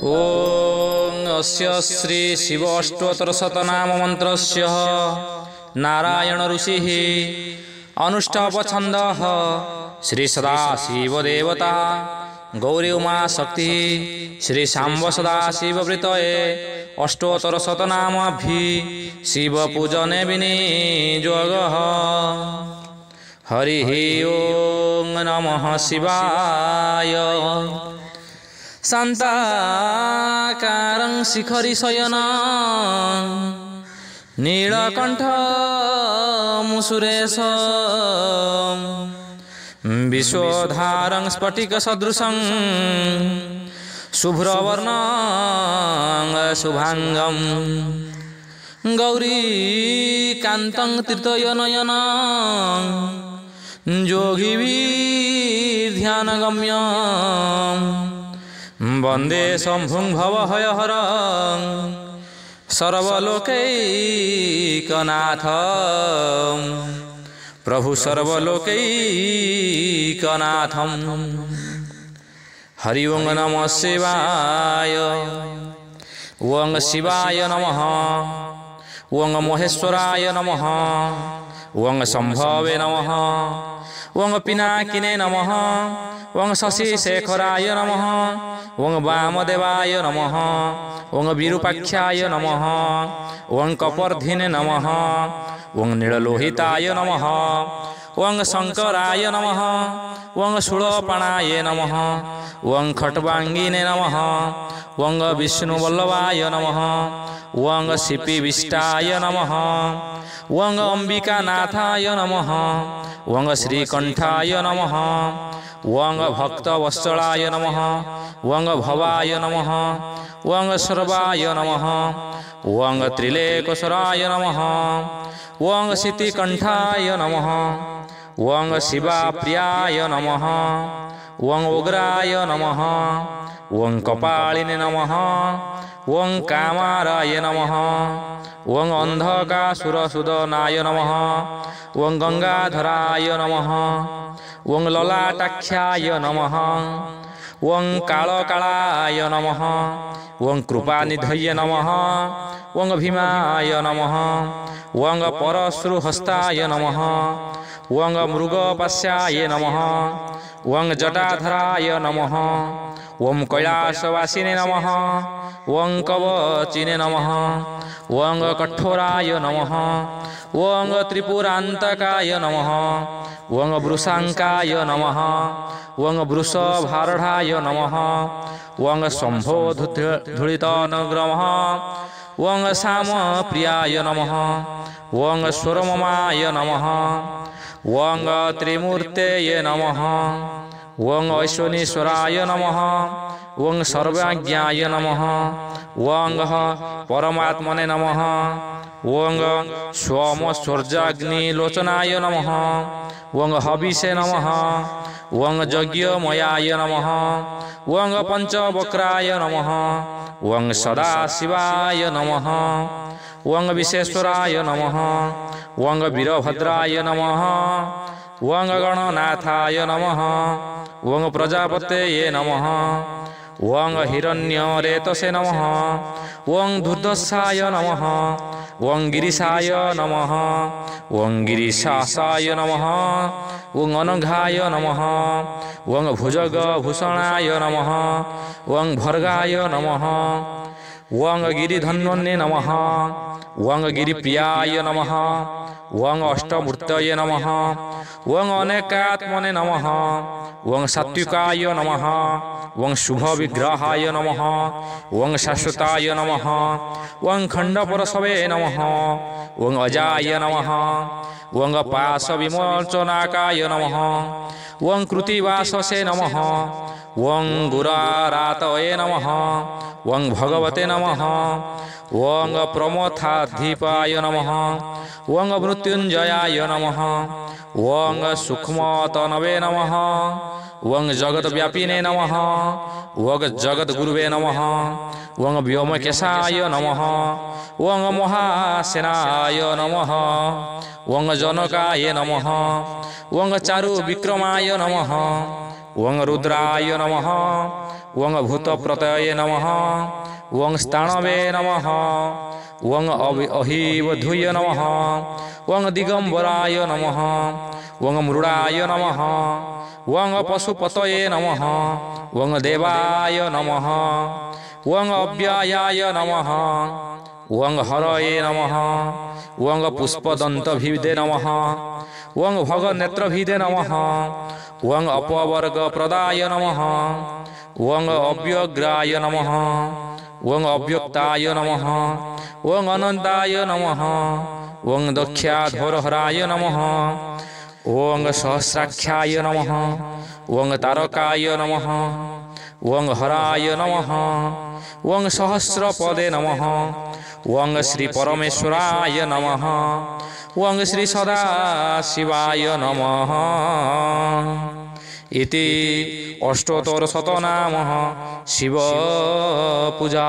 ओम अस्य श्री शिव अष्टोत्तर शतनाम मंत्रस्य नारायण ऋषिः अनुष्ठाप छन्दः श्री सदाशिव देवता गौरी उमा शक्ति श्री सांब सदाशिव वृतये अष्टोत्तर शतनामभि शिव पूजने विनियोगः। हरि ओम नमः शिवाय। शान्ताकारं शिखरि शयनं नीलकण्ठ मुसुरेश विश्वधारं स्फटिकसदृशं शुभ्रवर्णं शुभांगं गौरीकान्तं तीर्थनयनं योगिभिर्ध्यानगम्यं वन्दे शम्भुं भवभयहरं सर्वलोकैकनाथं प्रभु सर्वलोकैकनाथं। हरि ओं नमः शिवाय। ओं शिवाय नमः। ओं महेश्वराय नमः। ओं शम्भवे नमः। ओं पिनाकिने नमः। ओं शशिशेखराय नमः। ओं वामदेवाय नमः। ओं विरूपाक्षाय नमः। ओं कपर्धिने नमः। ओं नीललोहिताय नमः। ओं शंकराय नमः। ओं शूलपाणाय नमः। ओं खट्वांगिने नमः। ओं विष्णुवल्लभाय नमः। ओं शिपिविष्टाय नमः। ओं अंबिकानाथाय नमः। ओं श्रीकंठाय नमः। ओं भक्तवत्सलाय नमः। ओं भवाय नमः। ओं सर्वाय नमः। ओं त्रिलेकसराय नमः। ओं शितिकंठाय नमः। ओं शिवाप्रियाय नमः। ओं उग्राय नमः। ओं कपालिने नमः। ओं कामाराय नमः। ओं अंधकासुरसूदनाय नमः। ओं गंगाधराय नमः। ओं ललाटाक्षाय नमः। ओं कालकालाय नमः। ओं कृपानिधये नमः। ओं भीमाय नमः। ओं परश्रुहस्ताय नमः। ओं मृगपश्याय नमः। ओं जटाधराय नमः। ओं कैलासवासिने नमः। ओं कवचिने नमः। ओं कठोराय नमः। ओं त्रिपुरान्तकाय नमः। ओं वृषांकाय नमः। ओं वृषभारूढाय नमः। ओं शम्भोधूलितनग्रमः। ओं सामप्रियाय नमः। ओं स्वरममाय नमः। ओं त्रिमूर्तये नमः। ओं ऐश्वनीश्वराय नमः। ओं सर्वज्ञाय नमः। ओं परमात्मने नमः। ओं सोमस्वर्जाग्निलोचनाय नमः। ओं हविषे नमः। ओं यज्ञमयाय नमः। ओं पंचवक्राय नमः। ओं सदाशिवाय नमः। ओं विश्वेश्वराय नमः। ओं वीरभद्राय नमः। ओं गणनाथाय नमः। ओं प्रजापतये नमः। ओं हिरण्यरेतसे नमः। ओं दुर्धर्षाय नमः। ओं गिरीशाय नमः। ओं गिरीशासाय नमः। ओं अनघाय नमः। ओं भुजगभूषणाय नमः। ओं भर्गाय नमः। ओं गिरिधन्वने नमः। ओं गिरिप्रियाय नमः। ओं अष्टमूर्तये नमः। ओं अनेकात्मने नमः। ओं सात्विकाय नमः। ओं शुभविग्रहाय नमः। ओं शाश्वताय नमः। ओं खंडपरशवे नमः। ओं अजाय नमः। ओं पाशविमोचनाकाय नमः। ओं कृतिवाससे नमः। ओं गुरारातये नमः। ओं भगवते नमः। ओं प्रमथाधिपाय नमः। ओं मृत्युंजयाय नमः। ओं सूक्ष्मतनवे नमः। ओं जगद्व्यापिने नमः। ओं जगद्गुरुवे नमः। ओं व्योमकेशाय नमः। ओं महासेनाय नमः। ओं जनकाय नमः। ओं चारुविक्रमाय नमः। वं रुद्राय नमः वं भूतप्रतये नमः वं स्थाणवे नमः वं अहिवधूय नमः वं दिगंबराय नमः वं मृडाय नमः वं पशुपतये नमः वं देवाय नमः वं अव्ययाय नमः वं हरये नमः वं पुष्पदन्तभिदे नमः वं भगनेत्रभिदे नमः वं अपवर्गप्रदाय नमः वं अव्यग्राय नमः वं अव्यक्ताय नमः वं अनन्ताय नमः वं दक्षाधोरहराय नमः वं सहस्राख्याय नमः वं तारकाय नमः वं हराय नमः वं सहस्रपदे नमः वं श्री परमेश्वराय नमः वं श्री सदाशिवाय नमः इति अष्टोत्तरशतनाम शिव पूजा।